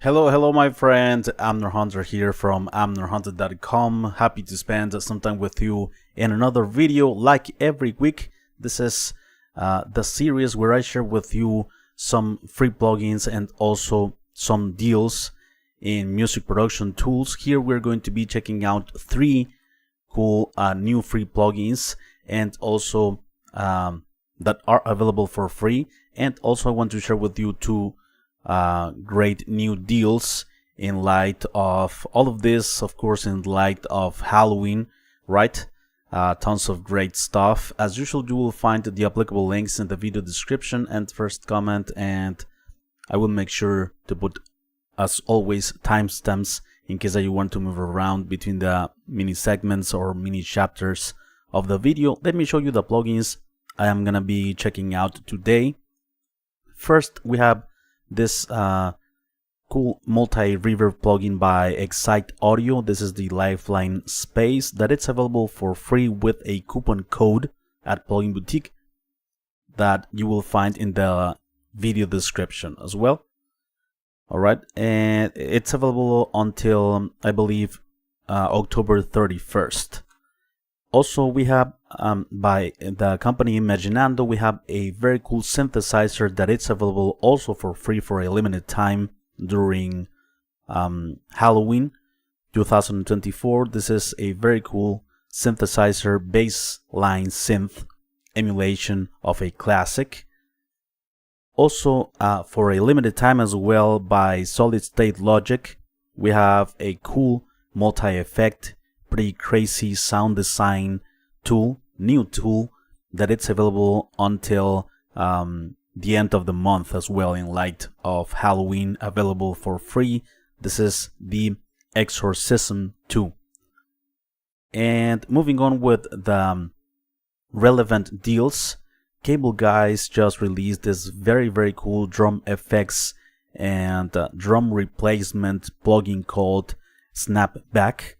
Hello my friend, Amner Hunter here from amnerhunter.com. Happy to spend some time with you in another video like every week. This is the series where I share with you some free plugins and also some deals in music production tools. Here we're going to be checking out three cool new free plugins and also that are available for free. And also I want to share with you two great new deals in light of all of this, of course, in light of Halloween, right? Tons of great stuff. As usual, you will find the applicable links in the video description and first comment, and I will make sure to put, as always, timestamps in case that you want to move around between the mini segments or mini chapters of the video. Let me show you the plugins I am gonna be checking out today. First, we have this cool multi-reverb plugin by Excite Audio. This is the Lifeline Space that it's available for free with a coupon code at Plugin Boutique that you will find in the video description as well. Alright, and it's available until I believe October 31st. Also, we have by the company Imaginando, we have a very cool synthesizer that it's available also for free for a limited time during Halloween 2024. This is a very cool synthesizer bassline synth emulation of a classic. Also, for a limited time as well by Solid State Logic, we have a cool multi-effect, pretty crazy sound design tool, new tool that it's available until the end of the month as well in light of Halloween, available for free. This is the X-Orcism 2. And moving on with the relevant deals, Cableguys just released this very cool drum effects and drum replacement plugin called Snapback.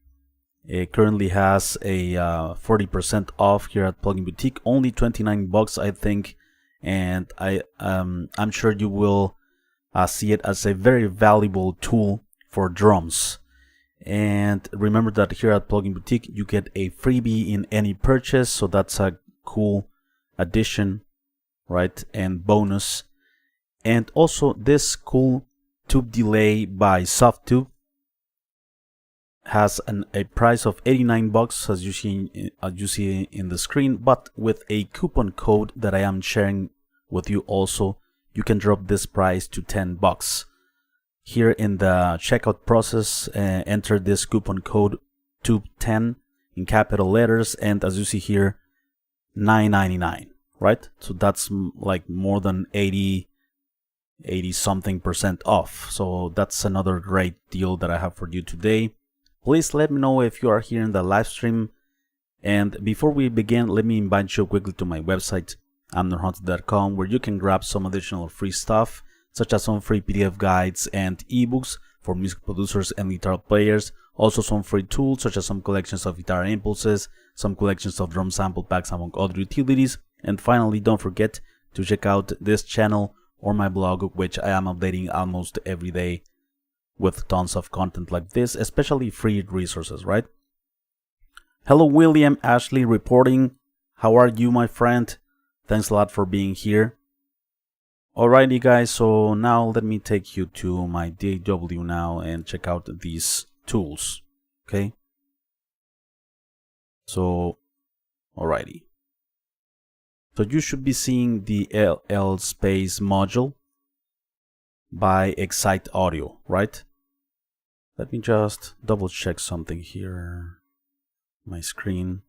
It currently has a 40% off here at Plugin Boutique, only 29 bucks I think, and I'm sure you will see it as a very valuable tool for drums. And remember that here at Plugin Boutique you get a freebie in any purchase, so that's a cool addition, right, and bonus. And also this cool tube delay by Softube has a price of 89 bucks as you see in the screen, but with a coupon code that I am sharing with you also, you can drop this price to 10 bucks. Here in the checkout process, enter this coupon code TUBE10 in capital letters, and as you see here, $9.99, right? So that's like more than 80 something percent off. So that's another great deal that I have for you today. Please let me know if you are here in the live stream. And before we begin, let me invite you quickly to my website, amnerhunter.com, where you can grab some additional free stuff, such as some free PDF guides and ebooks for music producers and guitar players. Also some free tools, such as some collections of guitar impulses, some collections of drum sample packs, among other utilities. And finally, don't forget to check out this channel or my blog, which I am updating almost every day with tons of content like this, especially free resources, right? Hello, William Ashley reporting. How are you, my friend? Thanks a lot for being here. Alrighty, guys, so now let me take you to my DAW now and check out these tools, okay? So, alrighty. So you should be seeing the LL Space module by Excite Audio, right? Let me just double check something here. My screen.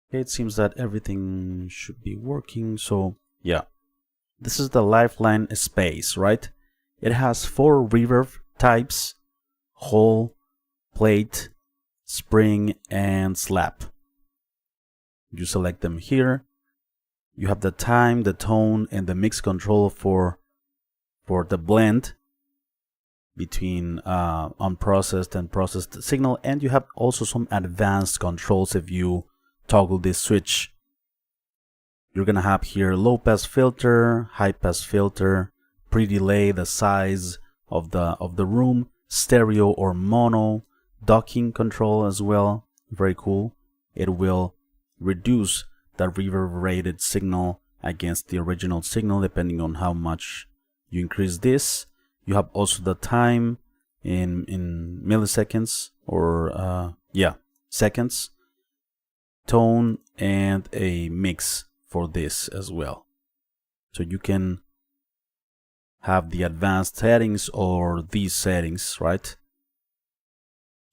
Okay, it seems that everything should be working. So yeah, this is the Lifeline Space, right? It has 4 reverb types: whole, plate, spring, and slap. You select them here. You have the time, the tone, and the mix control for the blend between unprocessed and processed signal, and you have also some advanced controls if you toggle this switch. You're gonna have here low pass filter, high pass filter, pre-delay, the size of the room, stereo or mono, docking control as well, very cool. It will reduce the reverberated signal against the original signal depending on how much you increase this. You have also the time in milliseconds or seconds, tone, and a mix for this as well. So you can have the advanced settings or these settings, right?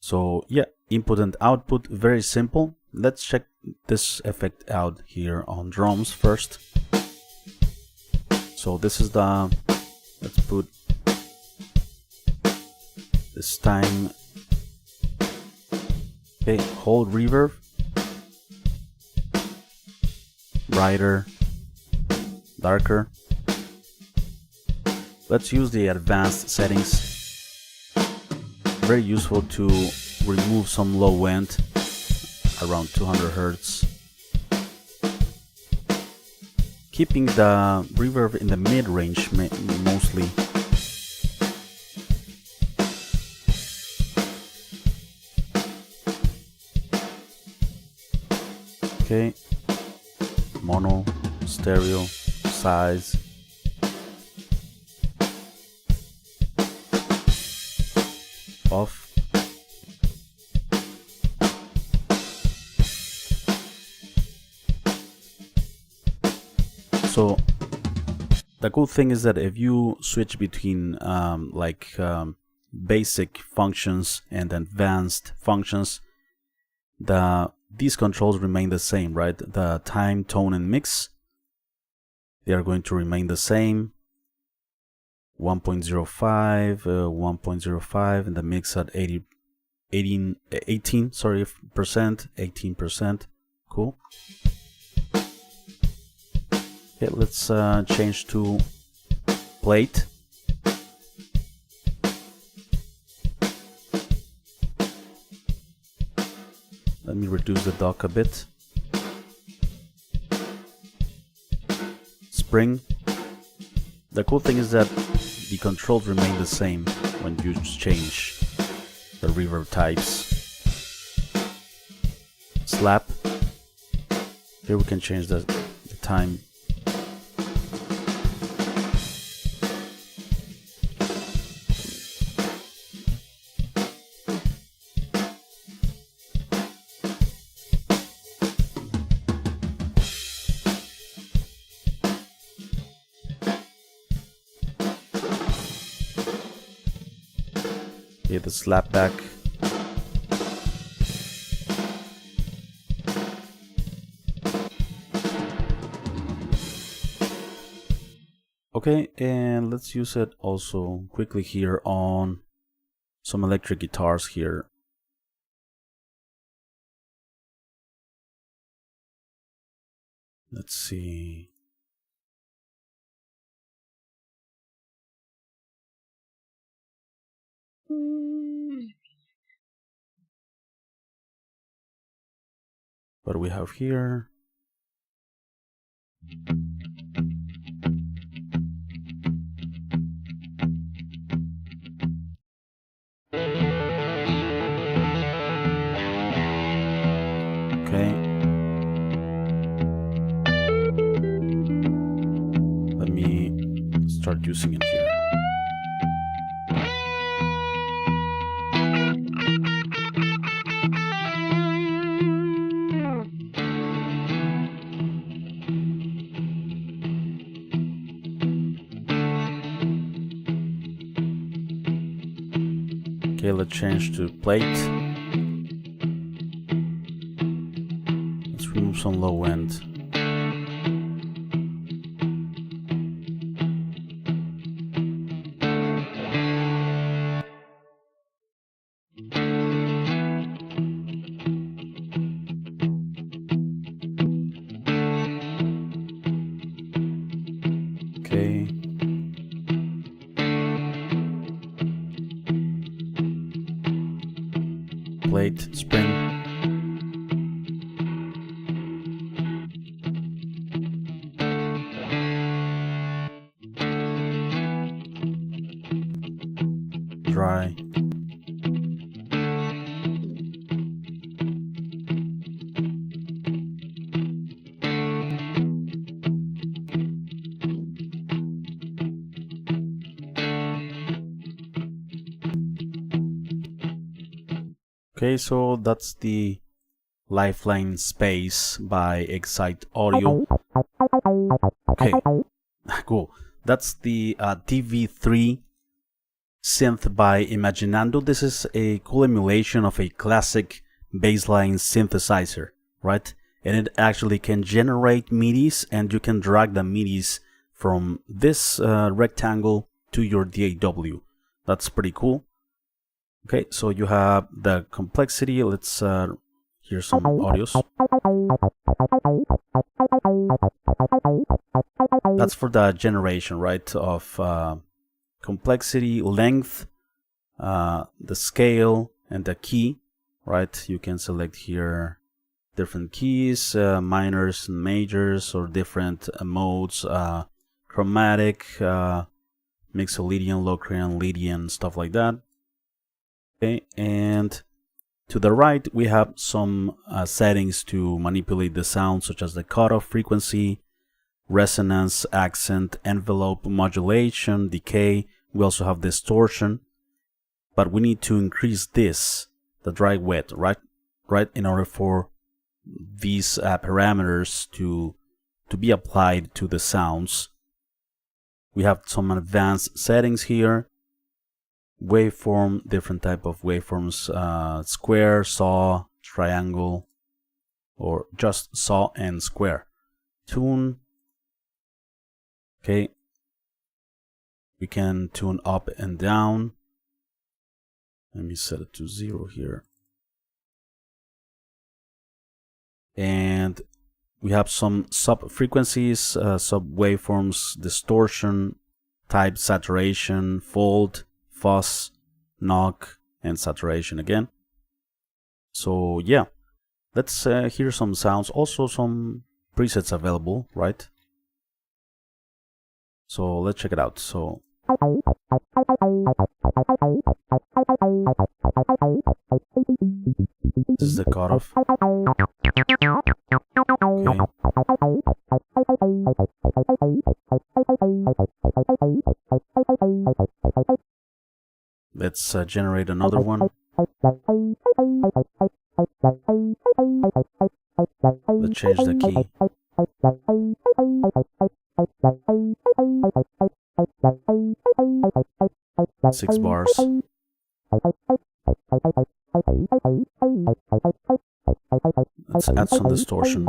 So yeah, input and output, very simple. Let's check this effect out here on drums first. So this is the, let's put this time, okay, hold reverb, brighter, darker. Let's use the advanced settings. Very useful to remove some low end around 200 Hertz. Keeping the reverb in the mid range mostly. Okay, mono, stereo, size. Off. So the cool thing is that if you switch between basic functions and advanced functions, these controls remain the same, right? The time, tone, and mix, they are going to remain the same. 1.05, 1.05, and the mix at 18%. Cool. Okay, let's change to plate. Let me reduce the dock a bit. Spring. The cool thing is that the controls remain the same when you change the reverb types. Slap. Here we can change the time. Okay, the slapback. Okay, and let's use it also quickly here on some electric guitars here. Let's see. What do we have here? Okay. Let me start using it here. Okay, let's change to plate. Let's remove some low end. Okay. Plate, spring. dry. Okay, so that's the Lifeline Space by Excite Audio. Okay, cool. That's the TV3 Synth by Imaginando. This is a cool emulation of a classic bassline synthesizer, right? And it actually can generate MIDIs, and you can drag the MIDIs from this rectangle to your DAW. That's pretty cool. Okay, so you have the complexity. Let's hear some audios. That's for the generation, right, of complexity, length, the scale, and the key, right? You can select here different keys, minors and majors, or different modes, chromatic, Mixolydian, Locrian, Lydian, stuff like that. Okay, and to the right we have some settings to manipulate the sound, such as the cutoff frequency, resonance, accent, envelope, modulation, decay. We also have distortion, but we need to increase this, the dry wet, right, in order for these parameters to be applied to the sounds. We have some advanced settings here. Waveform, different type of waveforms, square, saw, triangle, or just saw and square. Tune. Okay, we can tune up and down. Let me set it to 0 here. And we have some sub frequencies, sub waveforms, distortion, type, saturation, fold, fuzz, knock, and saturation again. So yeah, let's hear some sounds. Also some presets available, right? So let's check it out. So this is the cutoff. Okay. Let's generate another one. Let's change the key. 6 bars. Let's add some distortion.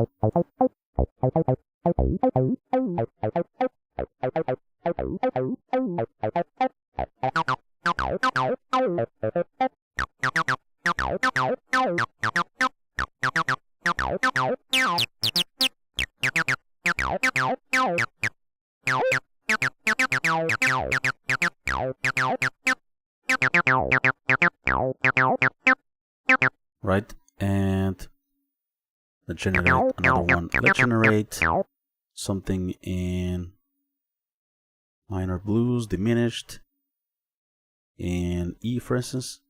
Right, and let's generate another one. Let's generate something in minor blues, diminished, in E, for instance.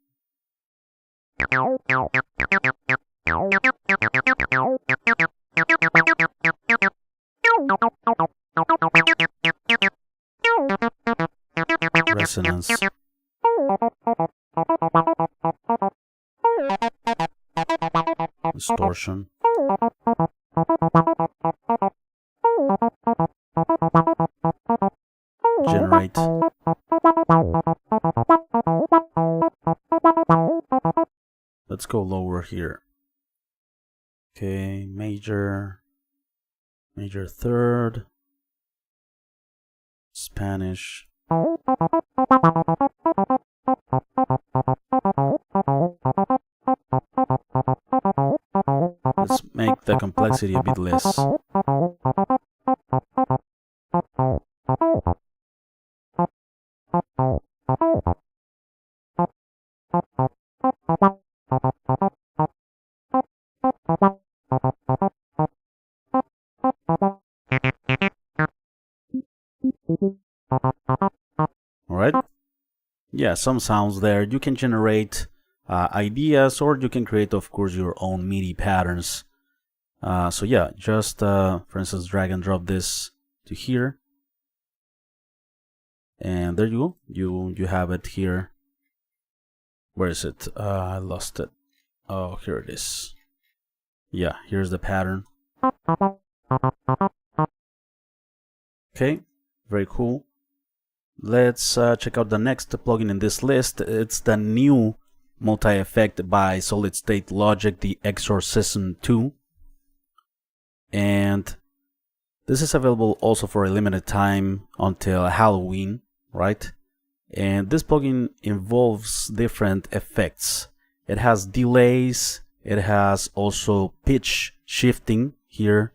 Resonance. Distortion. Generate. Let's go lower here. Okay, major third, Spanish. Let's make the complexity a bit less. Alright, yeah, some sounds there. You can generate ideas, or you can create, of course, your own MIDI patterns. So yeah, just for instance, drag and drop this to here, and there you go. You have it here. Where is it? I lost it. Oh, here it is. Yeah, here's the pattern. Okay, very cool. Let's check out the next plugin in this list. It's the new multi-effect by Solid State Logic, the X-Orcism 2. And this is available also for a limited time until Halloween, right? And this plugin involves different effects. It has delays, it has also pitch shifting here,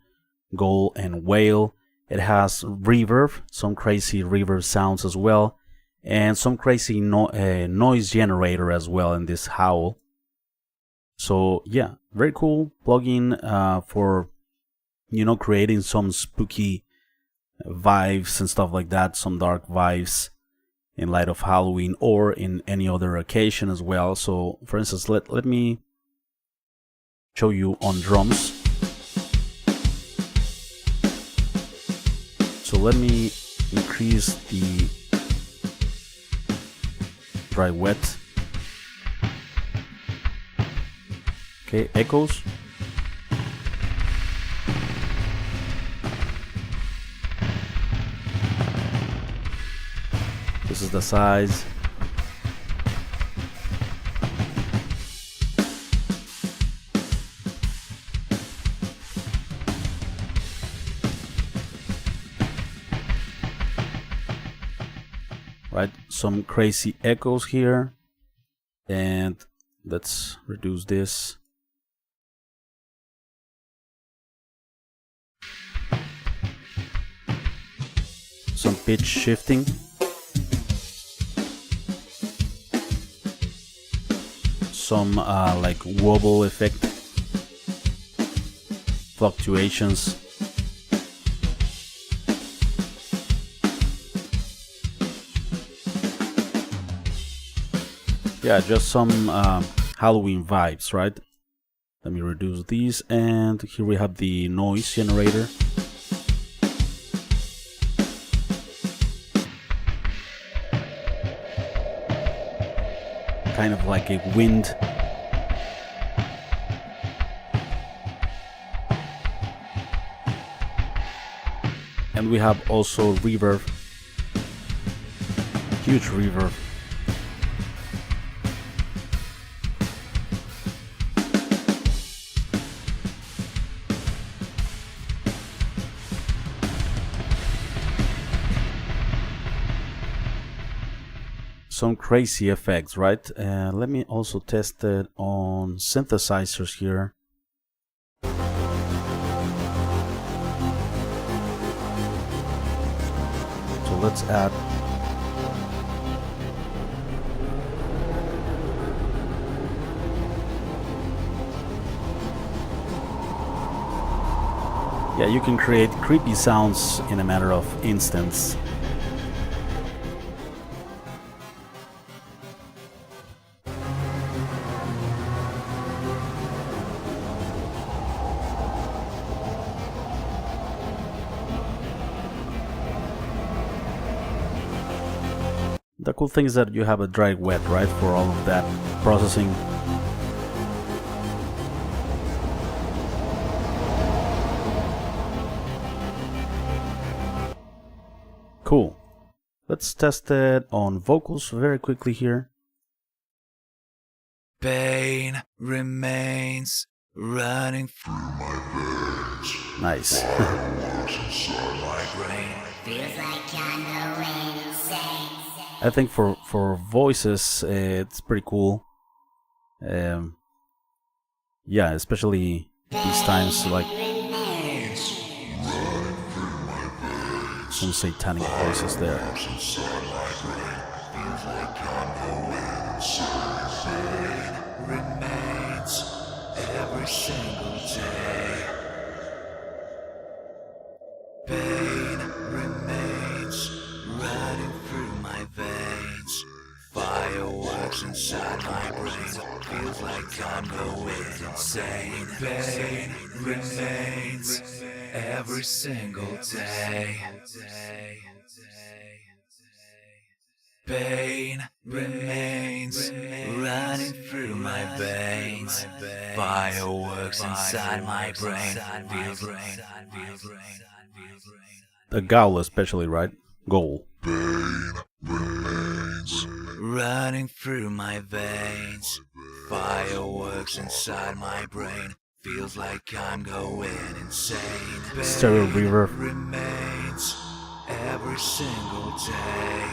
goal and wail. It has reverb, some crazy reverb sounds as well, and some crazy noise generator as well in this howl. So yeah, very cool plugin for, you know, creating some spooky vibes and stuff like that, some dark vibes in light of Halloween or in any other occasion as well. So for instance, let me show you on drums. So let me increase the dry wet. Okay, echoes. This is the size. Right, some crazy echoes here, and let's reduce this. Some pitch shifting. Some like wobble effect, fluctuations. Yeah, just some Halloween vibes, right? Let me reduce these, and here we have the noise generator. Kind of like a wind. And we have also reverb, huge reverb. Some crazy effects, right? Let me also test it on synthesizers here. So let's add yeah, you can create creepy sounds in a matter of instants. The cool thing is that you have a dry wet, right, for all of that processing. Cool. Let's test it on vocals very quickly here. Pain remains running through my veins. Nice. My brain feels like I'm going insane. I think for voices, it's pretty cool. Yeah, especially these times, like some satanic voices there. remains every single day. Pain remains running through my veins. Fireworks inside my brain. Feels like I'm going insane. Pain remains every single day. Pain remains running through my veins. Fireworks inside my brain. Feels like The goal especially, right? Goal. running through my veins. Fireworks inside my brain. Feels like I'm going insane. Stereo reverb. Remains every single day.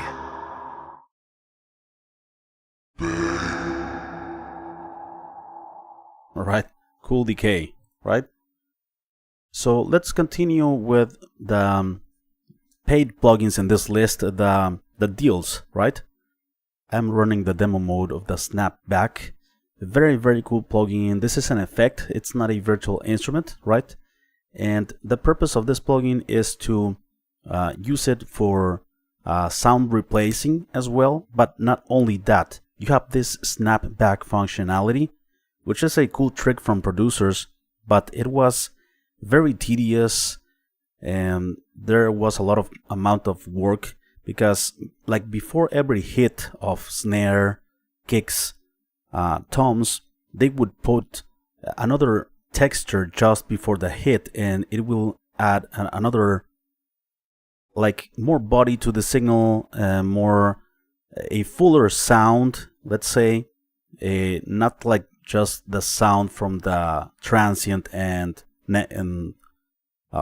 Alright, cool decay, right? So let's continue with the paid plugins in this list, the deals, right? I'm running the demo mode of the Snapback. Very cool plugin. This is an effect, it's not a virtual instrument, right? And the purpose of this plugin is to use it for sound replacing as well, but not only that. You have this Snapback functionality, which is a cool trick from producers, but it was very tedious and there was a lot of amount of work, because like before every hit of snare, kicks, toms, they would put another texture just before the hit, and it will add another, like, more body to the signal, more a fuller sound, let's say, not like just the sound from the transient and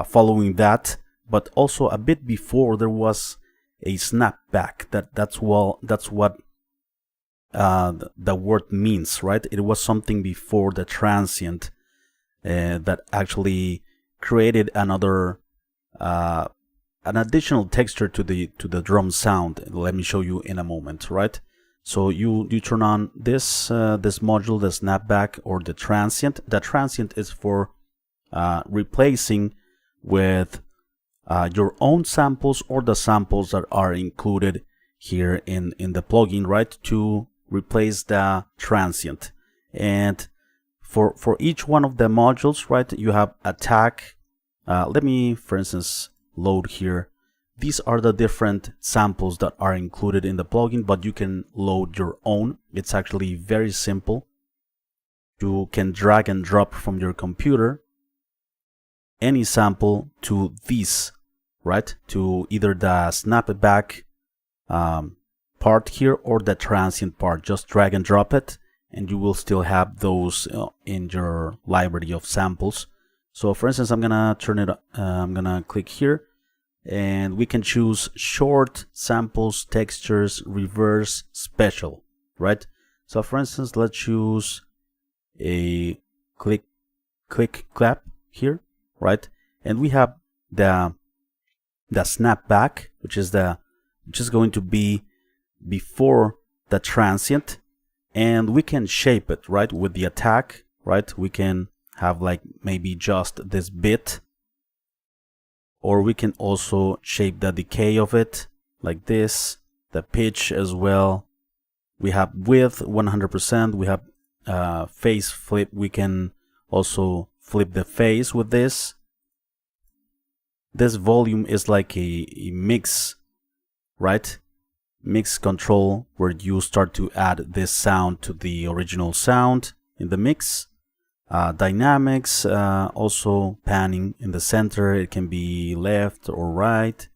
following that, but also a bit before there was a snapback. That's what the word means, right? It was something before the transient that actually created another an additional texture to the drum sound. Let me show you in a moment, right? So you turn on this this module, the snapback or the transient. The transient is for replacing with your own samples or the samples that are included here in the plugin, right? To replace the transient. And for each one of the modules, right, you have attack. Let me, for instance, load here. These are the different samples that are included in the plugin, but you can load your own. It's actually very simple. You can drag and drop from your computer any sample to these, right? To either the snapback part here or the transient part. Just drag and drop it, and you will still have those in your library of samples. So for instance, I'm gonna turn it, I'm gonna click here, and we can choose short, samples, textures, reverse, special, right? So for instance, let's choose a click clap here, right? And we have the snapback, which is going to be before the transient, and we can shape it, right, with the attack, right? We can have like maybe just this bit, or we can also shape the decay of it like this, the pitch as well. We have width 100%. We have phase flip. We can also flip the phase with this. This volume is like a mix, right? Mix control, where you start to add this sound to the original sound in the mix. Dynamics, also panning in the center. It can be left or right.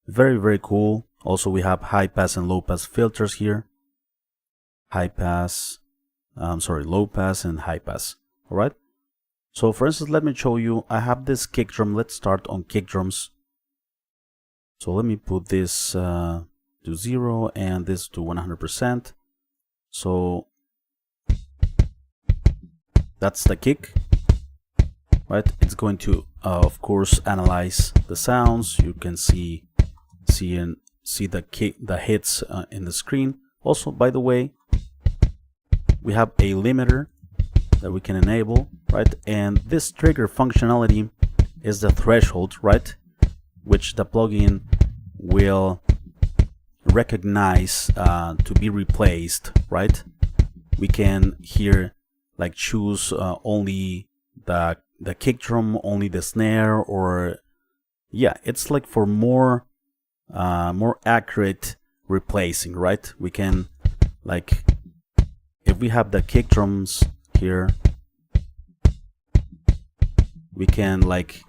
Very cool. Also, we have high pass and low pass filters here. High pass, low pass and high pass. All right. So for instance, let me show you. I have this kick drum. Let's start on kick drums. So let me put this to 0 and this to 100%. So that's the kick, right? It's going to, of course, analyze the sounds. You can see the kick, the hits in the screen. Also, by the way, we have a limiter that we can enable, right? And this trigger functionality is the threshold, right? Which the plugin will recognize to be replaced, right? We can here like choose only the kick drum, only the snare, or yeah, it's like for more accurate replacing, right? We can, like, if we have the kick drums here, we can like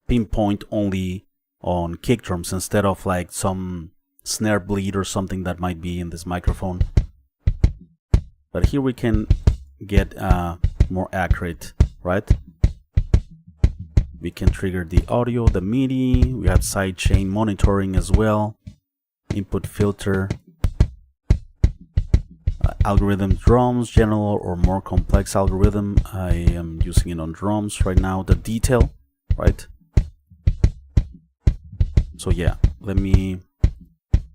pinpoint only on kick drums instead of like some snare bleed or something that might be in this microphone. But here we can get more accurate, right? We can trigger the audio, the MIDI, we have sidechain monitoring as well, input filter, algorithm drums, general or more complex algorithm. I am using it on drums right now. The detail, right? So yeah, let me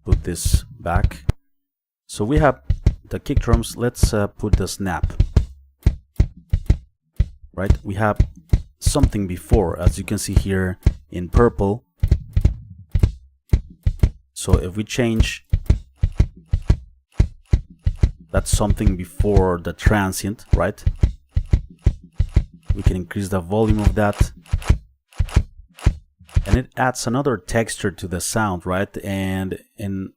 put this back. So we have the kick drums. Let's put the snap, right? We have something before, as you can see here in purple. So if we change, that's something before the transient, right? We can increase the volume of that, and it adds another texture to the sound, right? And in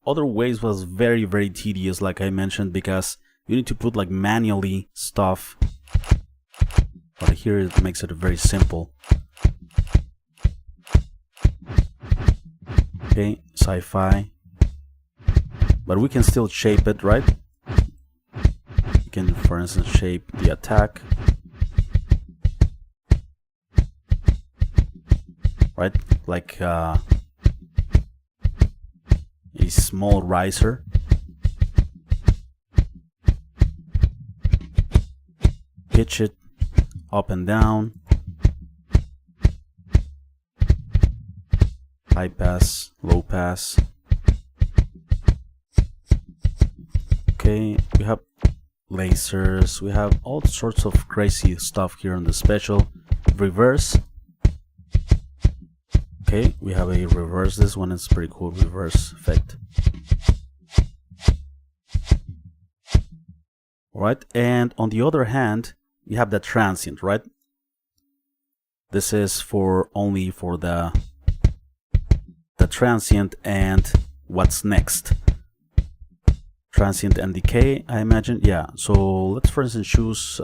other ways was very, very tedious, like I mentioned, because you need to put like manually stuff, but here it makes it very simple. Okay, sci-fi, but we can still shape it, right? You can, for instance, shape the attack, right? Like a small riser. Pitch it up and down. High pass, low pass. Okay, we have lasers, we have all sorts of crazy stuff here on the special. Reverse. Okay, we have a reverse. This one is pretty cool, reverse effect. Alright, and on the other hand, we have the transient, right? This is for only for the transient and what's next. Transient and decay, I imagine. Yeah, so let's for instance choose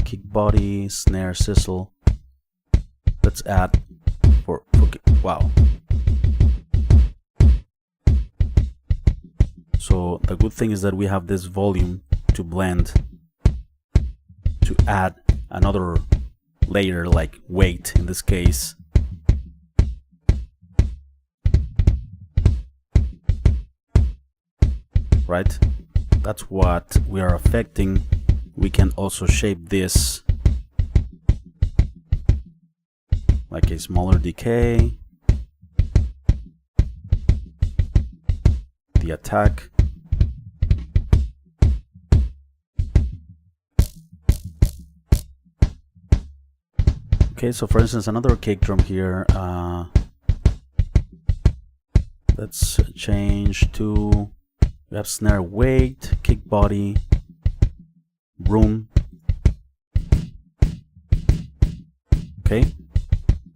kick body, snare, sizzle. Let's add for wow. So the good thing is that we have this volume to blend, to add another layer like weight in this case. Right? That's what we are affecting. We can also shape this like a smaller decay, the attack. Okay, so for instance, another kick drum here. Let's change to, we have snare weight, kick body, room. Okay,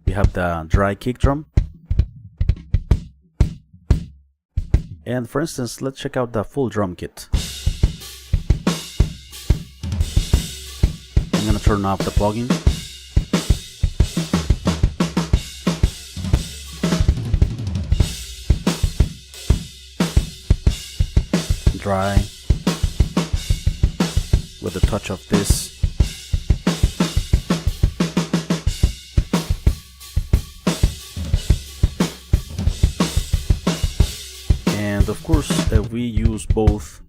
we have the dry kick drum. And for instance, let's check out the full drum kit. I'm gonna turn off the plugin. Dry with a touch of this. And of course, we use both.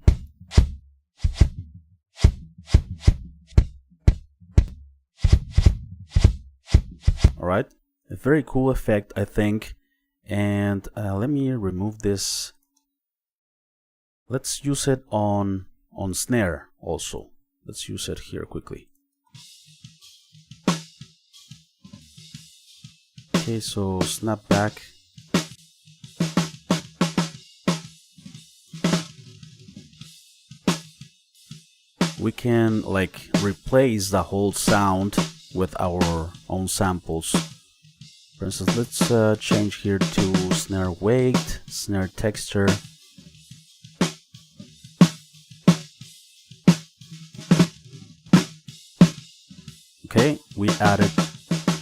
Alright, a very cool effect, I think. And let me remove this. Let's use it on snare also. Let's use it here quickly. Okay, so snapback. we can like replace the whole sound with our own samples. For instance, let's change here to snare weight, snare texture. Okay, we added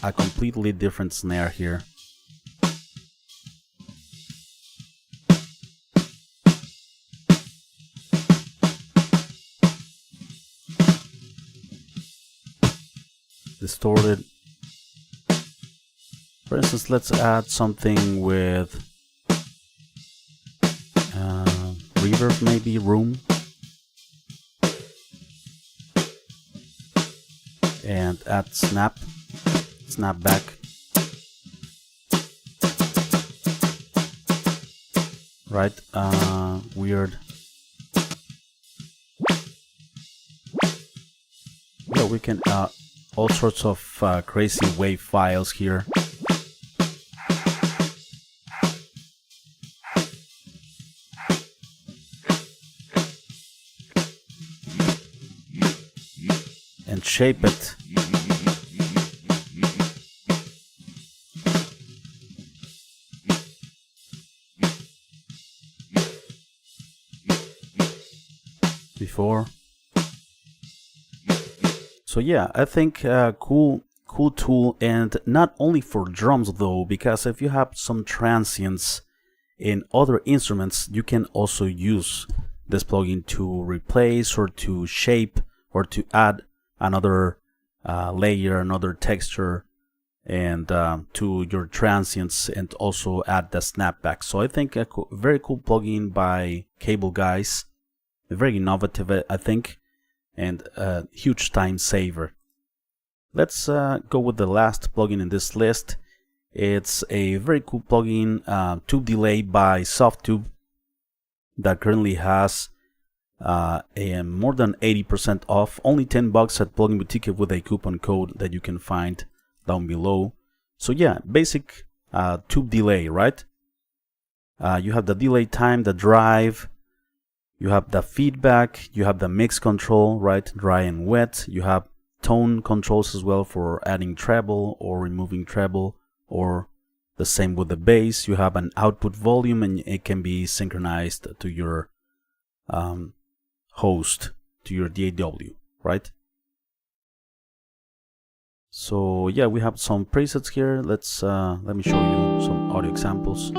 a completely different snare here. Distorted. For instance, let's add something with reverb, maybe room, and add snapback. Right, weird. Yeah, we can all sorts of crazy wave files here. And shape it. Before. So yeah, I think cool tool, and not only for drums though, because if you have some transients in other instruments, you can also use this plugin to replace or to shape or to add another layer, another texture, and to your transients, and also add the snapback. So I think a very cool plugin by Cableguys, very innovative, I think, and a huge time saver. Let's go with the last plugin in this list. It's a very cool plugin, Tube Delay by Softube, that currently has a more than 80% off, only $10 at Plugin Boutique with a coupon code that you can find down below. So yeah, basic tube delay, right? You have the delay time, the drive, you have the feedback, you have the mix control, right? Dry and wet. You have tone controls as well for adding treble or removing treble, or the same with the bass. You have an output volume, and it can be synchronized to your host, to your DAW, right? So yeah, we have some presets here. Let's let me show you some audio examples.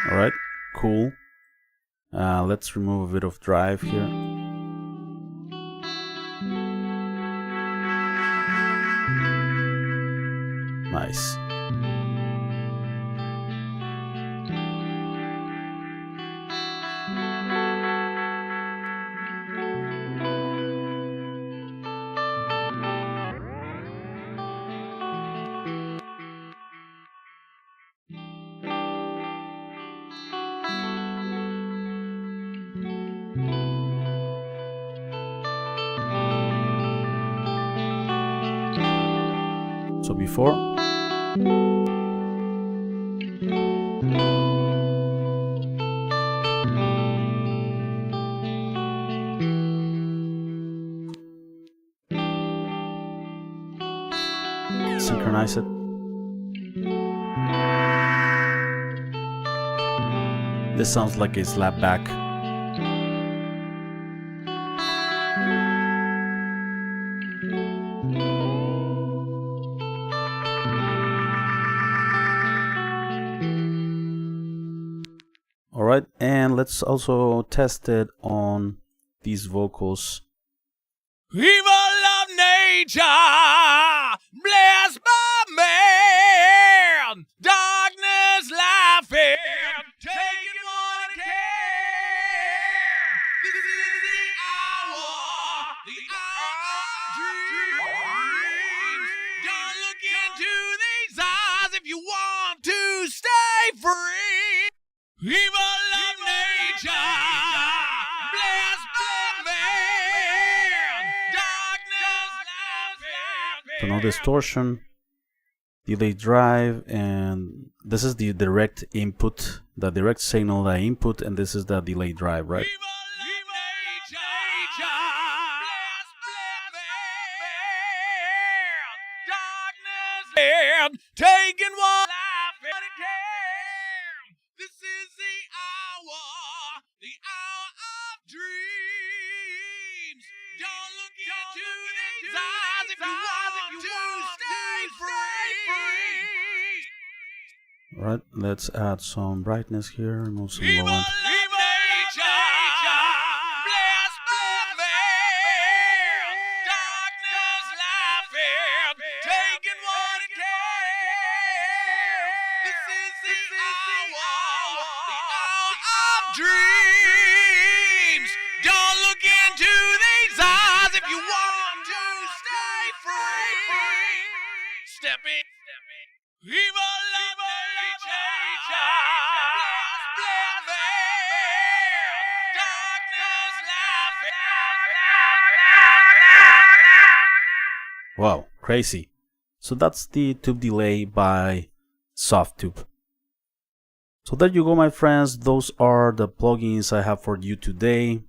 Alright, cool. Let's remove a bit of drive here. Nice. So before, synchronize it. This sounds like a slapback. Alright, and let's also test it on these vocals. Evil of nature, blessed by man, darkness laughing, taking what it can. This is the hour, the if you want to stay free. Evil of nature, blessed by man, darkness laughing. So no distortion, delay drive, and this is the direct input, the direct signal that I input, and this is the delay drive, right? Taking one life at a time. This is the hour of dreams. Don't look into these eyes if you want to stay free. Right, let's add some brightness here, remove some low end. Dreams. Don't look into these eyes if you want to stay free. Step in. Evil of nature. Darkness laughing. Wow, crazy. So that's the tube delay by Softube. So there you go, my friends. Those are the plugins I have for you today.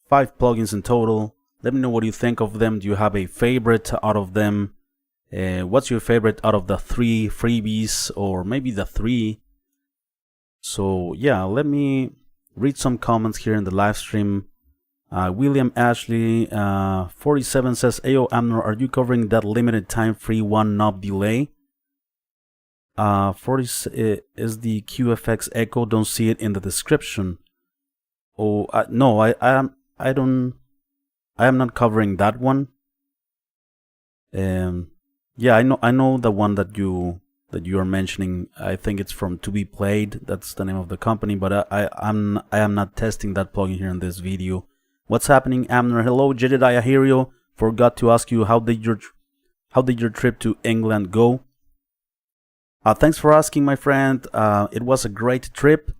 5 plugins in total. Let me know what you think of them. Do you have a favorite out of them? What's your favorite out of the 3 freebies, or maybe the 3? So yeah, let me read some comments here in the live stream. William Ashley 47 says, "Ayo Amnor, are you covering that limited time free 1 knob delay?" 40 is the QFX echo. Don't see it in the description. Oh no, I am not covering that one. Yeah, I know the one that you are mentioning. I think it's from To Be Played. That's the name of the company, but I am not testing that plugin here in this video. What's happening, Amner? Hello, Jedediah Hirio. Forgot to ask you, how did your trip to England go? Thanks for asking, my friend. It was a great trip.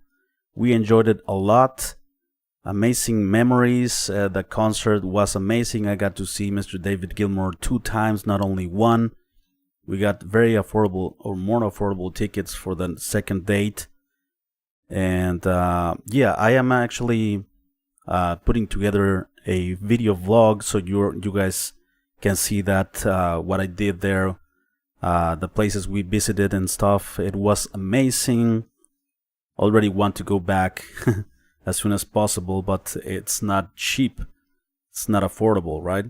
We enjoyed it a lot. Amazing memories. The concert was amazing. I got to see Mr. David Gilmour 2 times, not only 1. We got very affordable, or more affordable, tickets for the second date. And yeah, I am actually putting together a video vlog so you guys can see that what I did there. The places we visited and stuff. It was amazing. Already want to go back as soon as possible, but it's not cheap. It's not affordable, right?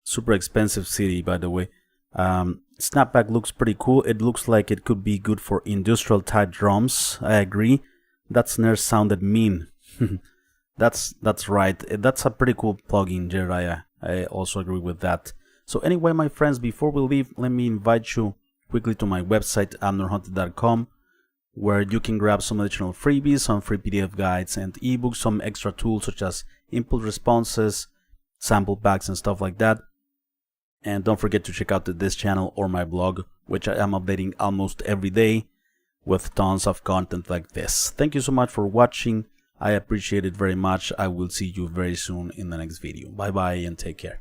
Super expensive city, by the way. Snapback looks pretty cool. It looks like it could be good for industrial type drums. I agree. That snare sounded mean. That's right. That's a pretty cool plugin, Jiraiya. I also agree with that. So anyway, my friends, before we leave, let me invite you quickly to my website, amnorhunted.com, where you can grab some additional freebies, some free PDF guides and ebooks, some extra tools such as input responses, sample packs and stuff like that. And don't forget to check out this channel or my blog, which I am updating almost every day with tons of content like this. Thank you so much for watching. I appreciate it very much. I will see you very soon in the next video. Bye bye and take care.